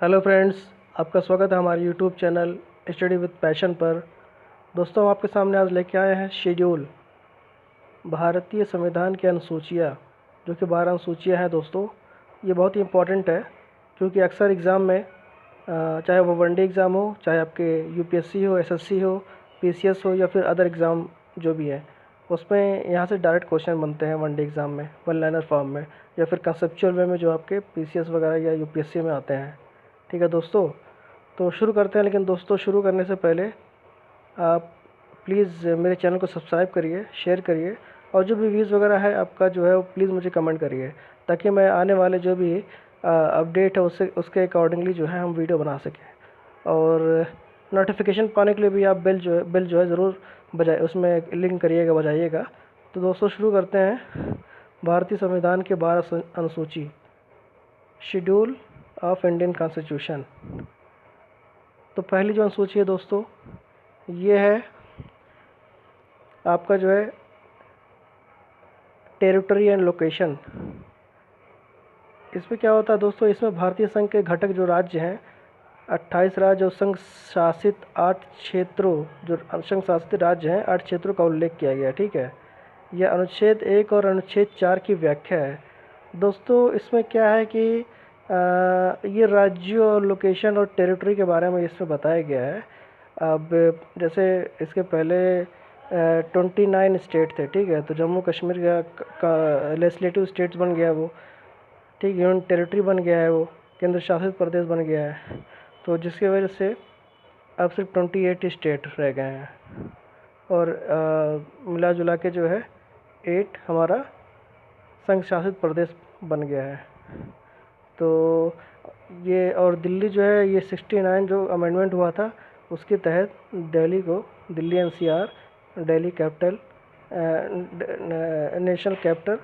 Hello friends, आपका स्वागत है हमारे YouTube channel study with passion पर। दोस्तों, हम आपके सामने आज लेके आए हैं शेड्यूल भारतीय संविधान की अनुसूचियाँ, जो कि 12 अनुसूचियाँ हैं। दोस्तों, ये बहुत ही इम्पोर्टेंट है क्योंकि अक्सर एग्ज़ाम में चाहे वो वनडे एग्ज़ाम हो, चाहे आपके यूपीएससी हो, एसएससी हो, पीसीएस हो या फिर अदर एग्ज़ाम जो भी है, उसमें यहाँ से डायरेक्ट क्वेश्चन बनते हैं वनडे एग्ज़ाम में, वन लाइनर फॉर्म में या फिर कंसेप्चुअल वे में जो आपके पीसीएस वगैरह या यूपीएससी में आते हैं। ठीक है दोस्तों, तो शुरू करते हैं। लेकिन दोस्तों, शुरू करने से पहले आप प्लीज़ मेरे चैनल को सब्सक्राइब करिए, शेयर करिए और जो भी व्यूज़ वगैरह है आपका जो है वो प्लीज़ मुझे कमेंट करिए, ताकि मैं आने वाले जो भी अपडेट है उसके अकॉर्डिंगली जो है हम वीडियो बना सकें। और नोटिफिकेशन पाने के लिए भी आप बेल जो है ज़रूर बजाए, उसमें लिंक करिएगा, बजाइएगा। तो दोस्तों, शुरू करते हैं। भारतीय संविधान के 12 अनुसूची, शेड्यूल ऑफ इंडियन कॉन्स्टिट्यूशन। तो पहली जो अनुसूची है दोस्तों, ये है आपका जो है टेरिटरी एंड लोकेशन। इसमें क्या होता है दोस्तों, इसमें भारतीय संघ के घटक जो राज्य हैं, 28 राज्य और संघ शासित 8 क्षेत्रों, जो संघ शासित राज्य हैं 8 क्षेत्रों का उल्लेख किया गया है। ठीक है, यह अनुच्छेद 1 और अनुच्छेद 4 की व्याख्या है। दोस्तों, इसमें क्या है कि ये राज्यों और लोकेशन और टेरिटरी के बारे में इसमें बताया गया है। अब जैसे इसके पहले 29 स्टेट थे। ठीक है, तो जम्मू कश्मीर का लेजिस्लेटिव स्टेट्स बन गया वो। ठीक, यूनियन टेरिटरी बन गया है वो, केंद्र शासित प्रदेश बन गया है। तो जिसकी वजह से अब सिर्फ 28 स्टेट रह गए हैं और मिला जुला के जो है 8 हमारा संघ शासित प्रदेश बन गया है। तो ये और दिल्ली जो है, ये 69 जो अमेंडमेंट हुआ था उसके तहत दिल्ली को Delhi NCR, Delhi capital national capital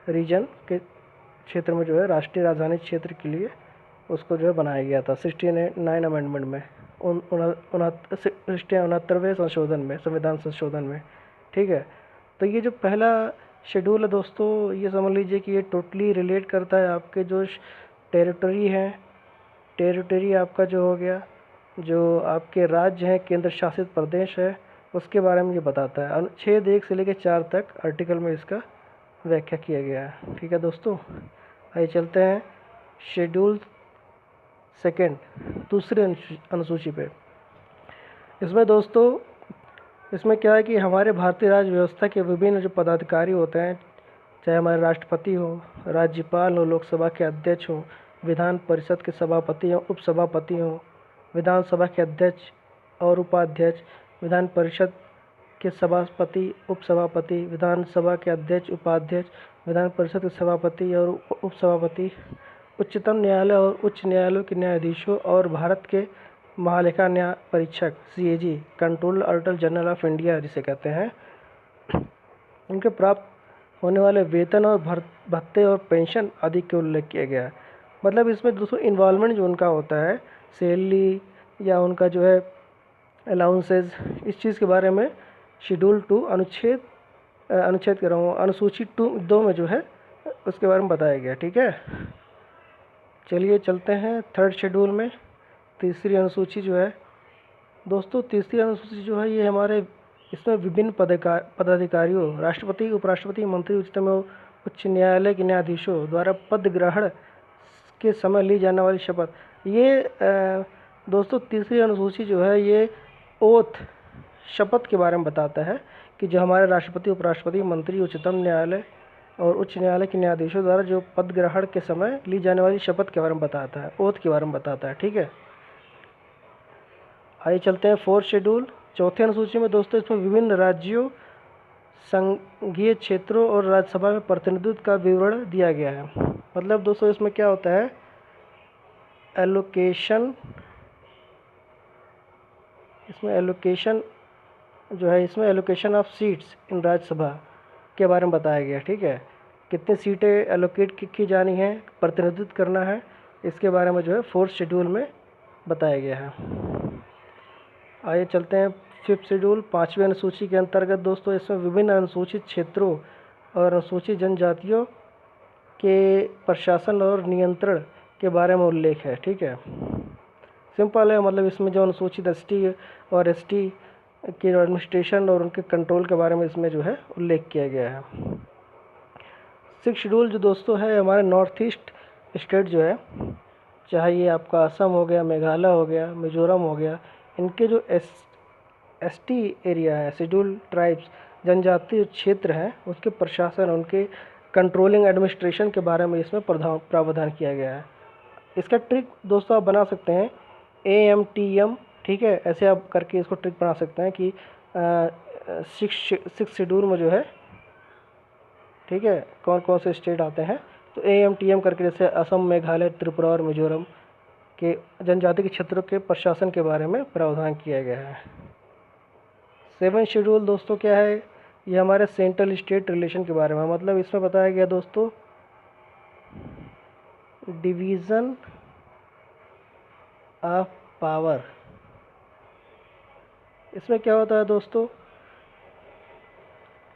region के क्षेत्र में जो है राष्ट्रीय राजधानी क्षेत्र के लिए उसको जो है बनाया गया था 69 अमेंडमेंट में, 69वें संशोधन में, संविधान संशोधन में। ठीक है, तो ये जो पहला शेड्यूल है दोस्तों, ये समझ लीजिए कि ये टोटली रिलेट करता है आपके जो टेरिटरी हैं। टेरिटरी आपका जो हो गया, जो आपके राज्य हैं, केंद्र शासित प्रदेश है, उसके बारे में ये बताता है। अनुच्छेद 1 से लेकर 4 तक आर्टिकल में इसका व्याख्या किया गया है। ठीक है दोस्तों, आइए चलते हैं शेड्यूल सेकंड, दूसरी अनुसूची पे। इसमें दोस्तों, इसमें क्या है कि हमारे भारतीय राज्य व्यवस्था के विभिन्न जो पदाधिकारी होते हैं, चाहे हमारे राष्ट्रपति हो, राज्यपाल हो, लोकसभा के अध्यक्ष हो, विधान परिषद के सभापति हो, उपसभापति हो, विधानसभा के अध्यक्ष और उपाध्यक्ष, विधान परिषद के सभापति, उपसभापति, विधानसभा के अध्यक्ष, उपाध्यक्ष, विधान परिषद के सभापति और उपसभापति, उच्चतम न्यायालय और उच्च न्यायालयों के न्यायाधीशों और भारत के महालेखा न्याय परीक्षक CAG, controller auditor general of India जिसे कहते हैं, उनके प्राप्त होने वाले वेतन और भत्ते और पेंशन आदि के उल्लेख किया गया है। मतलब इसमें दोस्तों इन्वॉल्वमेंट जो उनका होता है, सैलरी या उनका जो है अलाउंसेस, इस चीज़ के बारे में शेड्यूल 2 अनुच्छेद कह रहा हूँ, अनुसूची 2 में जो है उसके बारे में बताया गया। ठीक है, चलिए चलते हैं थर्ड शेड्यूल में। तीसरी अनुसूची जो है दोस्तों, तीसरी अनुसूची जो है ये हमारे, इसमें विभिन्न पदाधिकारियों, राष्ट्रपति, उपराष्ट्रपति, मंत्री, उच्चतम एवं उच्च न्यायालय के न्यायाधीशों द्वारा पद ग्रहण के समय ली जाने वाली शपथ। ये दोस्तों तीसरी अनुसूची जो है ये ओथ, शपथ के बारे में बताता है कि जो हमारे राष्ट्रपति, उपराष्ट्रपति, मंत्री, उच्चतम न्यायालय और उच्च न्यायालय के न्यायाधीशों द्वारा जो पद ग्रहण के समय ली जाने वाली शपथ के बारे में बताता है, ओथ के बारे में बताता है। ठीक है, आइए चलते हैं फोर्थ शेड्यूल, चौथी अनुसूची में। दोस्तों, इसमें विभिन्न राज्यों, संघीय क्षेत्रों और राज्यसभा में प्रतिनिधित्व का विवरण दिया गया है। मतलब दोस्तों इसमें क्या होता है, एलोकेशन, इसमें एलोकेशन जो है, इसमें allocation of seats in Rajya Sabha के बारे में बताया गया। ठीक है, कितनी सीटें एलोकेट की जानी है, प्रतिनिधित्व करना है, इसके बारे में जो है फोर्थ शेड्यूल में बताया गया है। आइए चलते हैं फिफ्थ शेड्यूल, पाँचवीं अनुसूची के अंतर्गत। दोस्तों, इसमें विभिन्न अनुसूचित क्षेत्रों और अनुसूचित जनजातियों के प्रशासन और नियंत्रण के बारे में उल्लेख है। ठीक है, सिंपल है, मतलब इसमें जो अनुसूचित एसटी और एसटी के एडमिनिस्ट्रेशन और उनके कंट्रोल के बारे में इसमें जो है उल्लेख किया गया है। 6 शेड्यूल जो दोस्तों है हमारे नॉर्थ ईस्ट स्टेट जो है, चाहे ये आपका असम हो गया, मेघालय हो गया, मिजोरम हो गया, इनके जो एसटी एरिया है, शेड्यूल ट्राइब्स जनजातीय क्षेत्र हैं, उसके प्रशासन, उनके कंट्रोलिंग एडमिनिस्ट्रेशन के बारे में इसमें प्रावधान किया गया है। इसका ट्रिक दोस्तों आप बना सकते हैं AMTM, ठीक है, ऐसे आप करके इसको ट्रिक बना सकते हैं कि 6 शेड्यूल में जो है, ठीक है, कौन कौन से स्टेट आते हैं, तो AMTM करके जैसे असम, मेघालय, त्रिपुरा और मिजोरम के जनजाति के क्षेत्रों के प्रशासन के बारे में प्रावधान किया गया है। 7 शेड्यूल दोस्तों क्या है, ये हमारे सेंट्रल स्टेट रिलेशन के बारे में, मतलब इसमें बताया गया दोस्तों डिवीज़न ऑफ पावर। इसमें क्या होता है दोस्तों,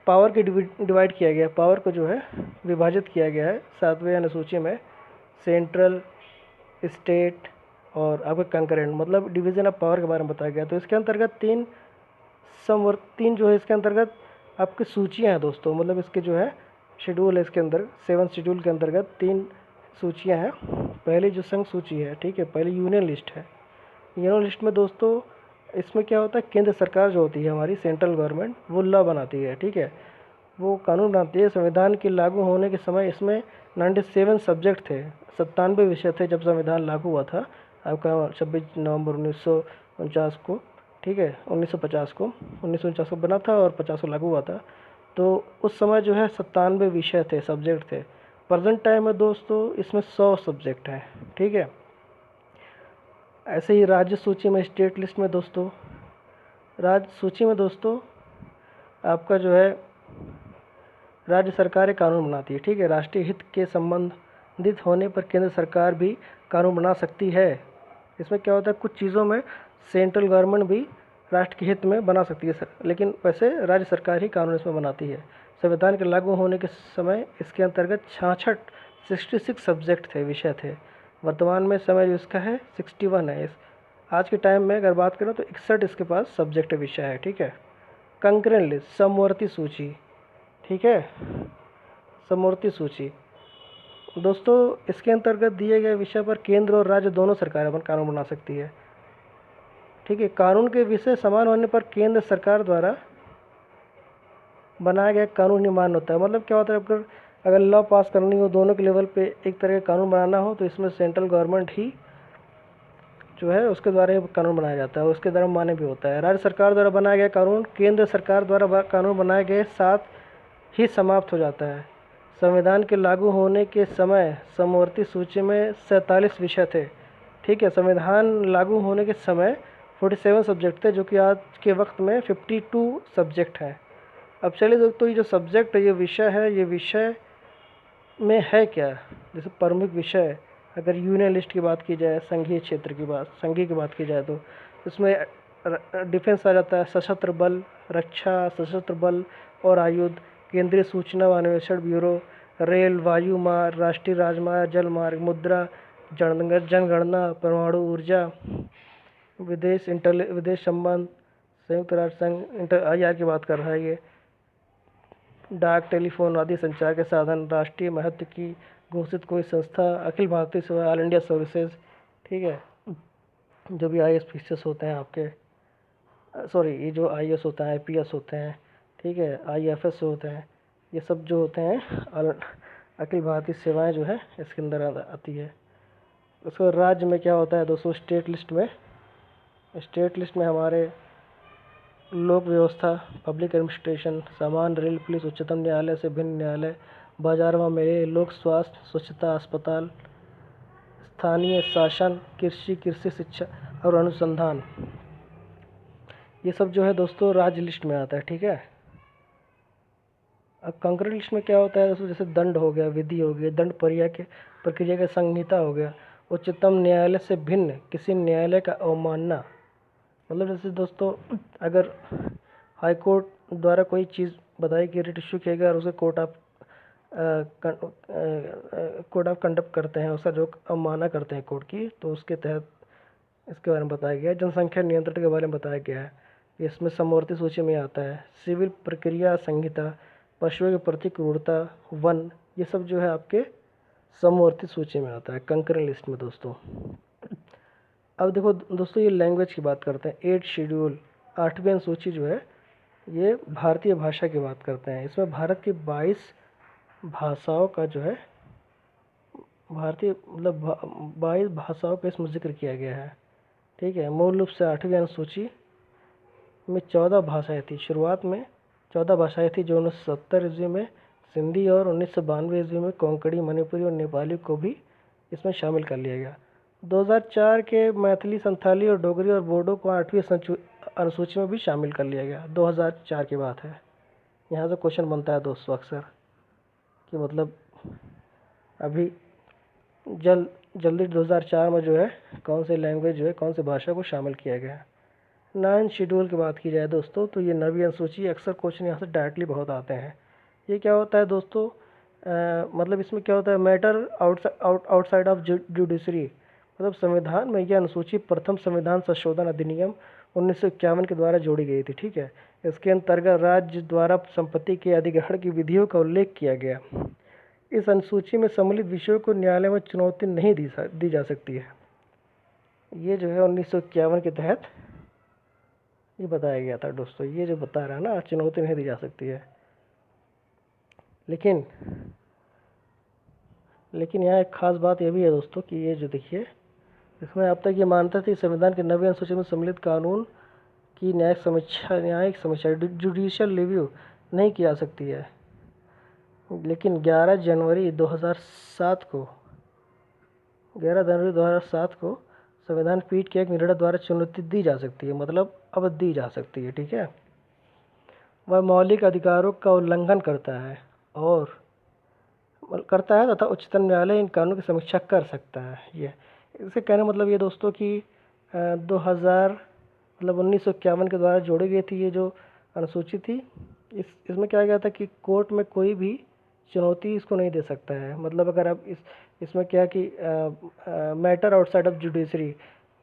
पावर के डिवाइड किया गया, पावर को जो है विभाजित किया गया है 7वें अनुसूची में, सेंट्रल, स्टेट और आपके कंकरेंट, मतलब डिवीज़न ऑफ पावर के बारे में बताया गया। तो इसके अंतर्गत तीन जो है इसके अंतर्गत आपकी सूचियाँ हैं दोस्तों, मतलब इसके जो है शेड्यूल है, इसके अंदर 7 शेड्यूल के अंतर्गत 3 सूचियाँ हैं। पहली जो संघ सूची है, ठीक है, पहली यूनियन लिस्ट है। यूनियन लिस्ट में दोस्तों इसमें क्या होता है, केंद्र सरकार जो होती है हमारी सेंट्रल गवर्नमेंट, वो लॉ बनाती है, ठीक है, वो कानून बनाती है। संविधान के लागू होने के समय इसमें 97 सब्जेक्ट थे, 97 विषय थे जब संविधान लागू हुआ था आपका 26 नवंबर 1949 को, ठीक है, 1949 को बना था और 50 को लागू हुआ था। तो उस समय जो है 97 विषय थे, सब्जेक्ट थे। प्रेजेंट टाइम में दोस्तों इसमें 100 सब्जेक्ट हैं, ठीक है। ऐसे ही राज्य सूची में, स्टेट लिस्ट में दोस्तों, राज्य सूची में दोस्तों आपका जो है राज्य सरकारें कानून बनाती है, ठीक है, राष्ट्रीय हित के संबंधित होने पर केंद्र सरकार भी कानून बना सकती है। इसमें क्या होता है, कुछ चीज़ों में सेंट्रल गवर्नमेंट भी राष्ट्र के हित में बना सकती है, लेकिन वैसे राज्य सरकार ही कानून इसमें बनाती है। संविधान के लागू होने के समय इसके अंतर्गत 66 सब्जेक्ट थे, विषय थे। वर्तमान में समय जो इसका है 61 है। आज के टाइम में अगर बात करें तो 61 इसके पास सब्जेक्ट विषय है, ठीक है। कंकरेंट लिस्ट, समवर्ती सूची, ठीक है, समवर्ती सूची दोस्तों, इसके अंतर्गत दिए गए विषय पर केंद्र और राज्य दोनों सरकारें अपन कानून बना सकती है, ठीक है। कानून के विषय समान होने पर केंद्र सरकार द्वारा बनाया गया कानून ही मान्य होता है। मतलब क्या होता है, अगर लॉ पास करनी हो, दोनों के लेवल पे एक तरह का कानून बनाना हो, तो इसमें सेंट्रल गवर्नमेंट ही जो है उसके द्वारा ही कानून बनाया जाता है, उसके द्वारा मान्य भी होता है। राज्य सरकार द्वारा बनाया गया कानून केंद्र सरकार द्वारा कानून बनाए गए साथ ही समाप्त हो जाता है। संविधान के लागू होने के समय समवर्ती सूची में 47 विषय थे, ठीक है। संविधान लागू होने के समय 47 सब्जेक्ट थे, जो कि आज के वक्त में 52 सब्जेक्ट हैं। अब चलिए दोस्तों, ये जो सब्जेक्ट है, ये विषय है, ये विषय में है क्या, जैसे प्रमुख विषय, अगर यूनियन लिस्ट की बात की जाए, संघीय की बात की जाए, तो इसमें डिफेंस आ जाता है, सशस्त्र बल, रक्षा, सशस्त्र बल और आयुध, केंद्रीय सूचना व अन्वेषण ब्यूरो, रेल, वायु मार्ग, राष्ट्रीय राजमार्ग, जल मार्ग, मुद्रा, जनगणना, परमाणु ऊर्जा, विदेश संबंध, संयुक्त राष्ट्र संघ, IR की बात कर रहा है ये, डाक, टेलीफोन आदि संचार के साधन, राष्ट्रीय महत्व की घोषित कोई संस्था, अखिल भारतीय सेवा, ऑल इंडिया सर्विसेज, ठीक है, जो भी IAS होते हैं आपके, सॉरी, ये जो IAS होता है, IPS होते हैं, ठीक है, IFS होते हैं, ये सब जो होते हैं अखिल भारतीय सेवाएं जो है इसके अंदर आती है। उसको राज्य में क्या होता है दोस्तों, स्टेट लिस्ट में हमारे लोक व्यवस्था, पब्लिक एडमिनिस्ट्रेशन, सामान्य, रेल, पुलिस, उच्चतम न्यायालय से भिन्न न्यायालय, बाजार व मेले, लोक स्वास्थ्य, स्वच्छता, अस्पताल, स्थानीय शासन, कृषि शिक्षा और अनुसंधान, ये सब जो है दोस्तों राज्य लिस्ट में आता है, ठीक है। अब कंकरेंट लिस्ट में क्या होता है दोस्तों, जैसे दंड हो गया, विधि हो गई, दंड प्रक्रिया के संहिता हो गया, उच्चतम न्यायालय से भिन्न किसी न्यायालय का अवमानना, मतलब जैसे दोस्तों अगर हाई कोर्ट द्वारा कोई चीज़ बताई कि रिट इशू किया गया और उसे कोर्ट ऑफ कंडक्ट करते हैं, उसका जो अवमानना करते हैं कोर्ट की, तो उसके तहत इसके बारे में बताया गया है। जनसंख्या नियंत्रण के बारे में बताया गया है, इसमें समवर्ती सूची में आता है। सिविल प्रक्रिया संहिता, पशुओं के प्रति क्रूरता, वन, ये सब जो है आपके समवर्ती सूची में आता है, कंकरेंट लिस्ट में दोस्तों। अब देखो दोस्तों, ये लैंग्वेज की बात करते हैं। 8 शेड्यूल, 8वीं अनुसूची जो है ये भारतीय भाषा की बात करते हैं। इसमें भारत की 22 भाषाओं का जो है भारतीय मतलब 22 भाषाओं का इसमें जिक्र किया गया है। ठीक है, मूल रूप से 8वीं अनुसूची में 14 भाषाएं थी। शुरुआत में 14 भाषाएं थी, जो 1970 ईस्वी में सिंधी और 1992 ईस्वी में कोंकणी, मणिपुरी और नेपाली को भी इसमें शामिल कर लिया गया। 2004 के मैथिली, संथाली और डोगरी और बोडो को 8वीं अनुसूची में भी शामिल कर लिया गया। 2004 की बात है। यहाँ से क्वेश्चन बनता है दोस्तों अक्सर कि मतलब अभी जल्दी 2004 में जो है कौन से लैंग्वेज जो है, कौन से भाषा को शामिल किया गया। 9 शेड्यूल की बात की जाए दोस्तों, तो ये 9वीं अनुसूची, अक्सर क्वेश्चन यहाँ से डायरेक्टली बहुत आते हैं। ये क्या होता है दोस्तों, मतलब इसमें क्या होता है, मैटर आउटसाइड ऑफ जुडिशरी, मतलब संविधान में यह अनुसूची प्रथम संविधान संशोधन अधिनियम 1951 के द्वारा जोड़ी गई थी। ठीक है, इसके अंतर्गत राज्य द्वारा संपत्ति के अधिग्रहण की विधियों का उल्लेख किया गया। इस अनुसूची में सम्मिलित विषयों को न्यायालय में चुनौती नहीं दी जा सकती है। ये जो है 1951 के तहत ये बताया गया था दोस्तों। ये जो बता रहा है ना, चुनौती नहीं दी जा सकती है। लेकिन यहाँ एक खास बात ये भी है दोस्तों कि ये जो देखिए, इसमें अब तक ये मानता थी संविधान के 9वीं अनुसूची में सम्मिलित कानून की न्यायिक समीक्षा जुडिशियल रिव्यू नहीं की जा सकती है। लेकिन 11 जनवरी 2007 को संविधान पीठ के एक निर्णय द्वारा चुनौती दी जा सकती है, मतलब अब दी जा सकती है। ठीक है, वह मौलिक अधिकारों का उल्लंघन करता है तथा उच्चतम न्यायालय इन कानूनों की समीक्षा कर सकता है। ये इससे कहने मतलब ये दोस्तों कि 2000 मतलब 1951 के द्वारा जोड़ी गई थी ये जो अनुसूची थी। इसमें क्या गया था कि कोर्ट में कोई भी चुनौती इसको नहीं दे सकता है। मतलब अगर आप इसमें क्या कि मैटर आउटसाइड ऑफ जुडिशरी,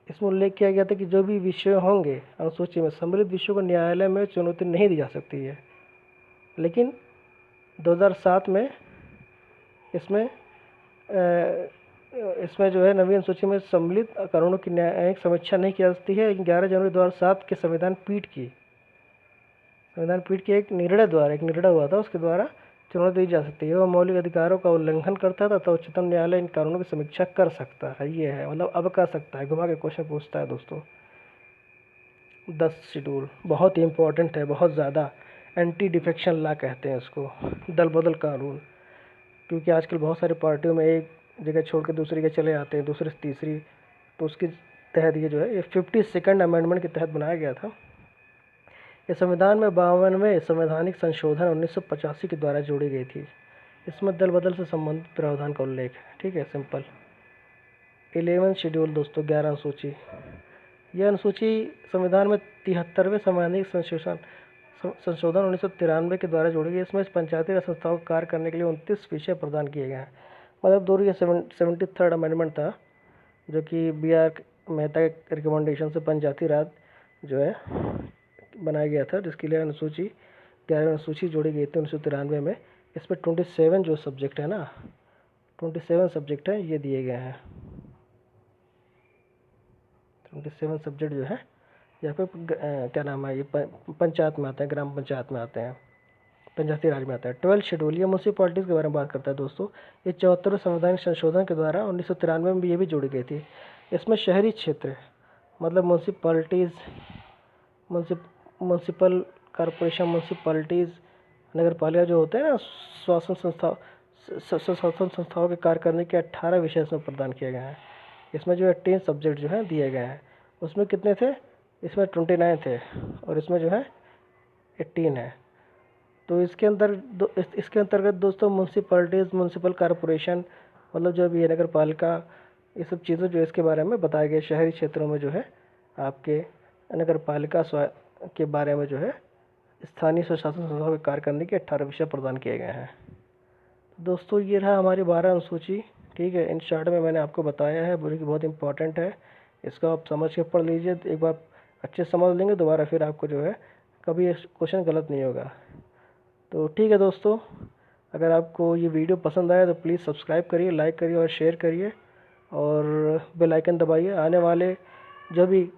इसमें उल्लेख किया गया था कि जो भी विषय होंगे अनुसूची में सम्मिलित विषयों को न्यायालय में चुनौती नहीं दी जा सकती है। लेकिन 2007 में इसमें जो है 9वीं अनुसूची में सम्मिलित कानूनों की न्यायिक समीक्षा नहीं की जा सकती है। 11 जनवरी 2007 के संविधान पीठ के एक निर्णय हुआ था, उसके द्वारा चुनौती दी जा सकती है। वह मौलिक अधिकारों का उल्लंघन करता था तथा उच्चतम न्यायालय इन कानूनों की समीक्षा कर सकता है। ये है, मतलब अब कर सकता है। घुमा के क्वेश्चन पूछता है दोस्तों। 10 शेड्यूल बहुत ही इंपॉर्टेंट है, बहुत ज़्यादा। एंटी डिफेक्शन लॉ कहते हैं इसको, दल बदल कानून। क्योंकि आजकल बहुत सारी पार्टियों में एक जगह छोड़ के दूसरी जगह चले जाते हैं, दूसरे से तीसरी, तो उसके तहत ये जो है ये 52nd अमेंडमेंट के तहत बनाया गया था। ये संविधान में 52वें संवैधानिक संशोधन 1985 के द्वारा जोड़ी गई थी। इसमें दल बदल से संबंधित प्रावधान का उल्लेख है। ठीक है, सिंपल। 11 शेड्यूल दोस्तों, 11 अनुसूची। यह अनुसूची संविधान में 73वें संवैधानिक संशोधन 1993 के द्वारा जोड़ी गई। इसमें पंचायती राज संस्थाओं को कार्य करने के लिए 29 विषय प्रदान किए गए हैं। मतलब दूर ये 73rd अमेंडमेंट था, जो कि BR मेहता के रिकमेंडेशन से पंचायती राज जो है बनाया गया था, जिसके लिए अनुसूची 11 अनुसूची जोड़ी गई थी 1993 में। इसमें 27 जो सब्जेक्ट है ना, 27 सब्जेक्ट हैं, ये दिए गए हैं। 27 सब्जेक्ट जो है यहाँ पे क्या नाम है, ये पंचायत में आते हैं, ग्राम पंचायत में आते हैं, पंचायती राज में आता है। 12 शेड्यूल ये म्यूनसिपैलिटीज़ के बारे में बात करता है दोस्तों। ये 74वें संवैधानिक संशोधन के द्वारा 1993 में भी ये भी जोड़ी गई थी। इसमें शहरी क्षेत्र मतलब म्यूनसिपैलिटीज़, म्यूनसिपल कॉरपोरेशन, म्यूनसिपैलिटीज़, नगर पालिका जो होते हैं ना, शासन संस्थाओं के कार्य करने के 18 विषय इसमें प्रदान किए गए हैं। इसमें जो 18 सब्जेक्ट जो हैं दिए गए हैं। उसमें कितने थे, इसमें 29 थे और इसमें जो है 18 है। तो इसके अंतर्गत दोस्तों म्यूनसिपैलिटीज़, म्यूनसिपल कॉरपोरेशन, मतलब जो भी है नगर पालिका, ये सब चीज़ें जो इसके बारे में बताए गए। शहरी क्षेत्रों में जो है आपके नगर पालिका के बारे में जो है स्थानीय स्वशासन संस्थाओं के कार्य करने के 18 विषय प्रदान किए गए हैं। दोस्तों ये रहा हमारी 12 अनुसूची। ठीक है, इन शॉर्ट में मैंने आपको बताया है, बोली कि बहुत इंपॉर्टेंट है। इसको आप समझ के पढ़ लीजिए, एक बार अच्छे से समझ लेंगे दोबारा फिर आपको जो है कभी क्वेश्चन गलत नहीं होगा। तो ठीक है दोस्तों, अगर आपको ये वीडियो पसंद आया तो प्लीज़ सब्सक्राइब करिए, लाइक करिए और शेयर करिए और बेल आइकन दबाइए। आने वाले जो भी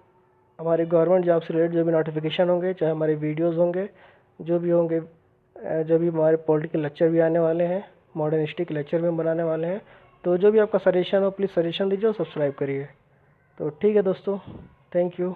हमारे गवर्नमेंट जॉब से रिलेटेड जो भी नोटिफिकेशन होंगे, चाहे हमारे वीडियोस होंगे, जो भी होंगे, जो भी हमारे पॉलिटिकल लेक्चर भी आने वाले हैं, मॉडर्न हिस्ट्री के लेक्चर भी हम बनाने वाले हैं, तो जो भी आपका सजेशन हो प्लीज़ सजेशन दीजिए और सब्सक्राइब करिए। तो ठीक है दोस्तों, थैंक यू।